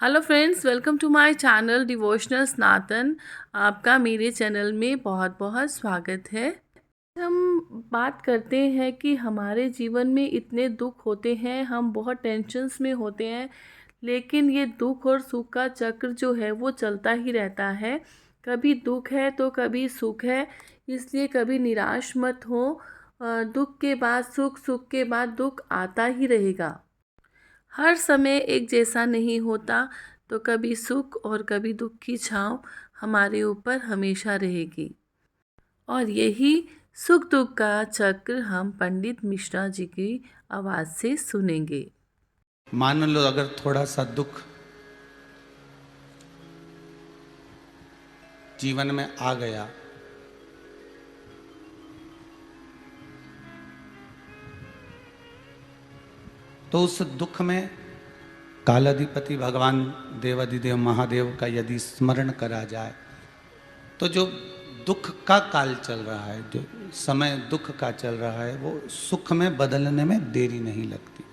Hello friends, welcome to my channel devotional Sanatan. आपका मेरे channel में बहुत बहुत स्वागत है। हम बात करते हैं कि हमारे जीवन में इतने दुख होते हैं, हम बहुत टेंशन्स में होते हैं, लेकिन ये दुख और सुख का चक्र जो है वो चलता ही रहता है। कभी दुख है तो कभी सुख है, इसलिए कभी निराश मत हो। दुख के बाद सुख, सुख के बाद दुख आता ही रहेगा। हर समय एक जैसा नहीं होता, तो कभी सुख और कभी दुख की छाँव हमारे ऊपर हमेशा रहेगी। और यही सुख दुख का चक्र हम पंडित मिश्रा जी की आवाज़ से सुनेंगे। मान लो अगर थोड़ा सा दुख जीवन में आ गया तो उस दुख में कालाधिपति भगवान देवाधिदेव महादेव का यदि स्मरण करा जाए तो जो दुख का काल चल रहा है, जो समय दुख का चल रहा है, वो सुख में बदलने में देरी नहीं लगती।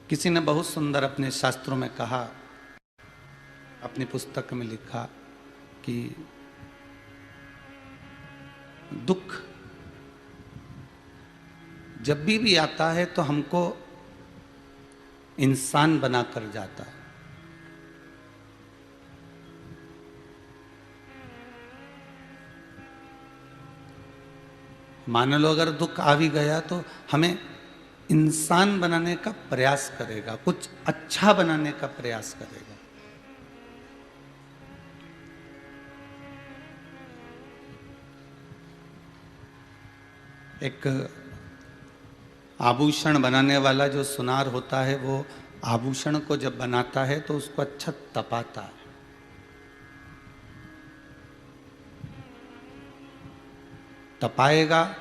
किसी ने बहुत सुंदर अपने शास्त्रों में कहा, अपनी पुस्तक में लिखा कि दुख जब भी आता है तो हमको इंसान बनाकर जाता है। मान लो अगर दुख आ भी गया तो हमें इंसान बनाने का प्रयास करेगा, कुछ अच्छा बनाने का प्रयास करेगा। एक आभूषण बनाने वाला जो सुनार होता है, वो आभूषण को जब बनाता है तो उसको अच्छा तपाता है। तपाएगा,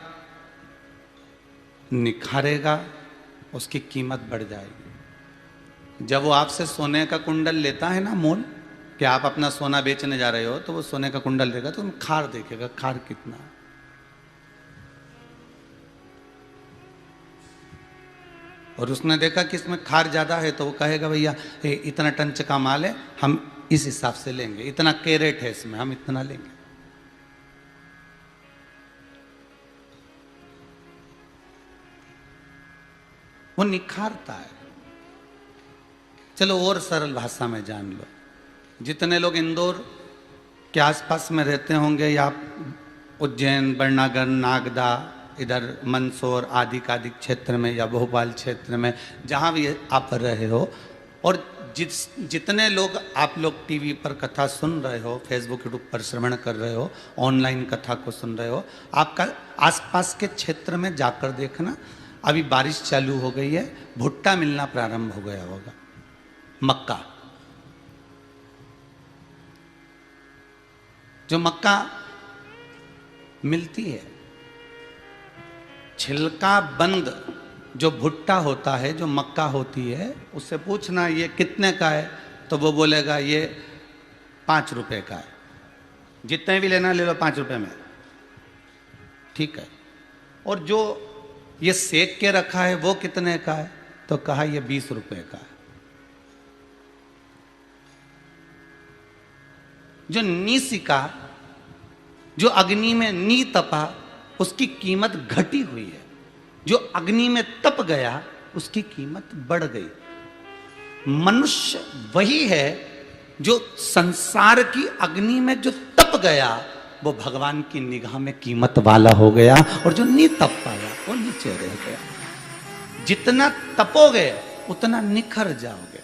निखारेगा, उसकी कीमत बढ़ जाएगी। जब वो आपसे सोने का कुंडल लेता है ना मोल, कि आप अपना सोना बेचने जा रहे हो, तो वो सोने का कुंडल देगा तो तुम खार देखेगा, खार कितना है। और उसने देखा कि इसमें खार ज्यादा है तो वो कहेगा भैया इतना टंच का माल है, हम इस हिसाब से लेंगे, इतना कैरेट है इसमें, हम इतना लेंगे। वो निखारता है। चलो और सरल भाषा में जान लो, जितने लोग इंदौर के आसपास में रहते होंगे, या उज्जैन, बरनागर, नागदा, इधर मंदसौर आदि क्षेत्र में, या भोपाल क्षेत्र में, जहाँ भी आप रहे हो, और जितने लोग आप लोग टीवी पर कथा सुन रहे हो, फेसबुक यूट्यूब पर श्रवण कर रहे हो, ऑनलाइन कथा को सुन रहे हो, आपका आसपास के क्षेत्र में जाकर देखना, अभी बारिश चालू हो गई है, भुट्टा मिलना प्रारंभ हो गया होगा। मक्का, जो मक्का मिलती है, छिलका बंद जो भुट्टा होता है, जो मक्का होती है, उससे पूछना ये कितने का है, तो वो बोलेगा ये 5 रुपए का है। जितने भी लेना ले लो, 5 रुपए में, ठीक है। और जो ये सेक के रखा है वो कितने का है, तो कहा ये 20 रुपए का है। जो नी सिका, जो अग्नि में नी तपा, उसकी कीमत घटी हुई है। जो अग्नि में तप गया, उसकी कीमत बढ़ गई। मनुष्य वही है जो संसार की अग्नि में जो तप गया, वो भगवान की निगाह में कीमत वाला हो गया, और जो नी तप पाया वो नीचे रह गया। जितना तपोगे उतना निखर जाओगे।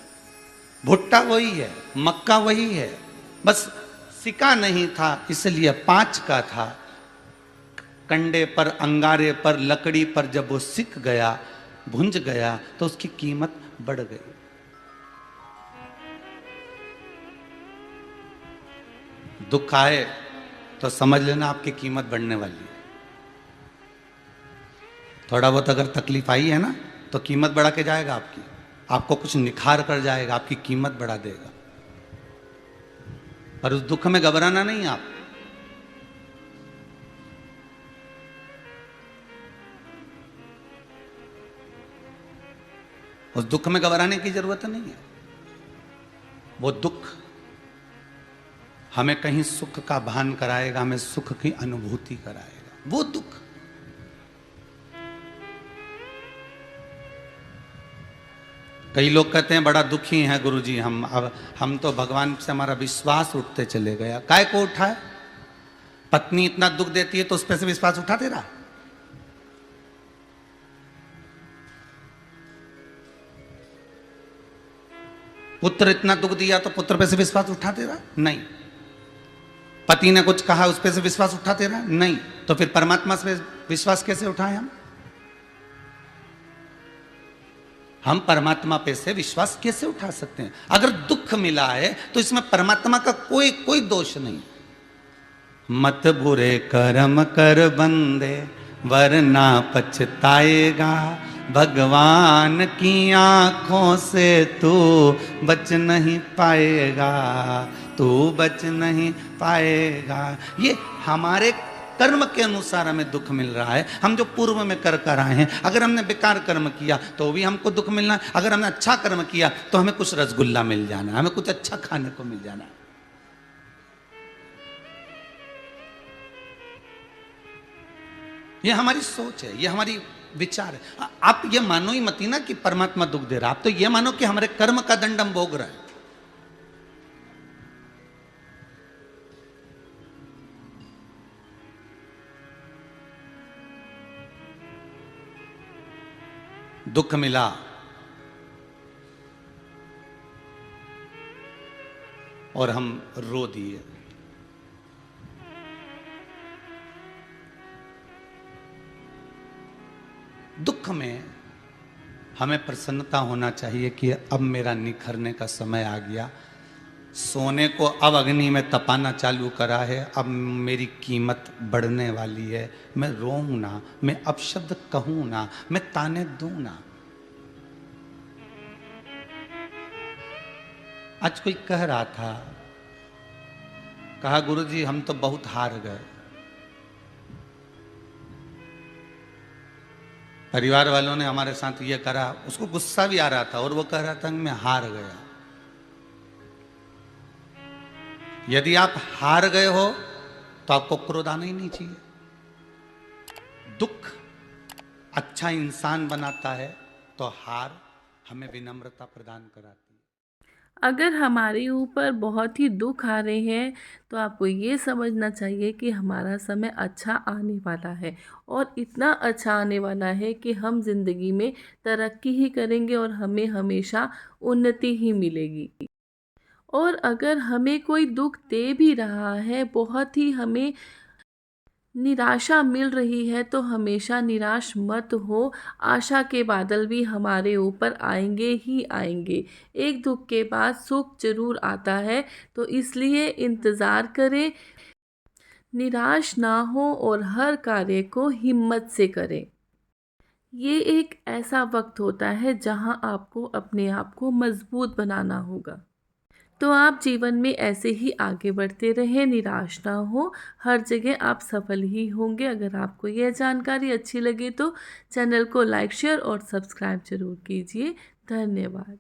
भुट्टा वही है, मक्का वही है, बस सिका नहीं था इसलिए 5 का था। कंडे पर, अंगारे पर, लकड़ी पर जब वो सिक गया, भुंज गया, तो उसकी कीमत बढ़ गई। दुख आए तो समझ लेना आपकी कीमत बढ़ने वाली है। थोड़ा बहुत अगर तकलीफ आई है ना, तो कीमत बढ़ा के जाएगा आपकी, आपको कुछ निखार कर जाएगा, आपकी कीमत बढ़ा देगा। पर उस दुख में घबराना नहीं आप। उस दुख में घबराने की जरूरत नहीं है। वो दुख हमें कहीं सुख का भान कराएगा, हमें सुख की अनुभूति कराएगा। वो दुख कई लोग कहते हैं बड़ा दुखी हैं गुरुजी हम, अब हम तो भगवान से हमारा विश्वास उठते चले गया। काय को उठा है? पत्नी इतना दुख देती है तो उस पर से विश्वास उठा दे रहा। पुत्र इतना दुख दिया तो पुत्र पे से विश्वास उठा दे रहा? नहीं। पति ने कुछ कहा उस पे से विश्वास उठा दे रहा? नहीं। तो फिर परमात्मा से विश्वास कैसे उठाएं हम परमात्मा पे से विश्वास कैसे उठा सकते हैं? अगर दुख मिला है तो इसमें परमात्मा का कोई दोष नहीं। मत बुरे कर्म कर बंदे वरना पछताएगा, भगवान की आंखों से तू बच नहीं पाएगा, तू बच नहीं पाएगा। ये हमारे कर्म के अनुसार हमें दुख मिल रहा है। हम जो पूर्व में कर आए हैं, अगर हमने बेकार कर्म किया तो भी हमको दुख मिलना है, अगर हमने अच्छा कर्म किया तो हमें कुछ रसगुल्ला मिल जाना है, हमें कुछ अच्छा खाने को मिल जाना है। ये हमारी सोच है, ये हमारी विचार है। आप ये मानो ही मत ही ना कि परमात्मा दुख दे रहा, आप तो ये मानो कि हमारे कर्म का दंड हम भोग रहा है। दुख मिला और हम रो दिए। दुख में हमें प्रसन्नता होना चाहिए कि अब मेरा निखरने का समय आ गया। सोने को अब अग्नि में तपाना चालू करा है, अब मेरी कीमत बढ़ने वाली है। मैं रोऊं ना, मैं अपशब्द कहूं ना, मैं ताने दूं ना। आज कोई कह रहा था, कहा गुरुजी हम तो बहुत हार गए। परिवार वालों ने हमारे साथ ये करा, उसको गुस्सा भी आ रहा था और वो कह रहा था कि मैं हार गया। यदि आप हार गए हो तो आपको क्रोध आना ही नहीं चाहिए। दुख अच्छा इंसान बनाता है तो हार हमें विनम्रता प्रदान कराती है। अगर हमारे ऊपर बहुत ही दुख आ रहे हैं तो आपको ये समझना चाहिए कि हमारा समय अच्छा आने वाला है, और इतना अच्छा आने वाला है कि हम ज़िंदगी में तरक्की ही करेंगे और हमें हमेशा उन्नति ही मिलेगी। और अगर हमें कोई दुख दे भी रहा है, बहुत ही हमें निराशा मिल रही है, तो हमेशा निराश मत हो। आशा के बादल भी हमारे ऊपर आएंगे ही आएंगे। एक दुख के बाद सुख जरूर आता है, तो इसलिए इंतज़ार करें, निराश ना हो और हर कार्य को हिम्मत से करें। ये एक ऐसा वक्त होता है जहां आपको अपने आप को मजबूत बनाना होगा। तो आप जीवन में ऐसे ही आगे बढ़ते रहें, निराश ना हो, हर जगह आप सफल ही होंगे। अगर आपको यह जानकारी अच्छी लगे तो चैनल को लाइक, शेयर और सब्सक्राइब जरूर कीजिए। धन्यवाद।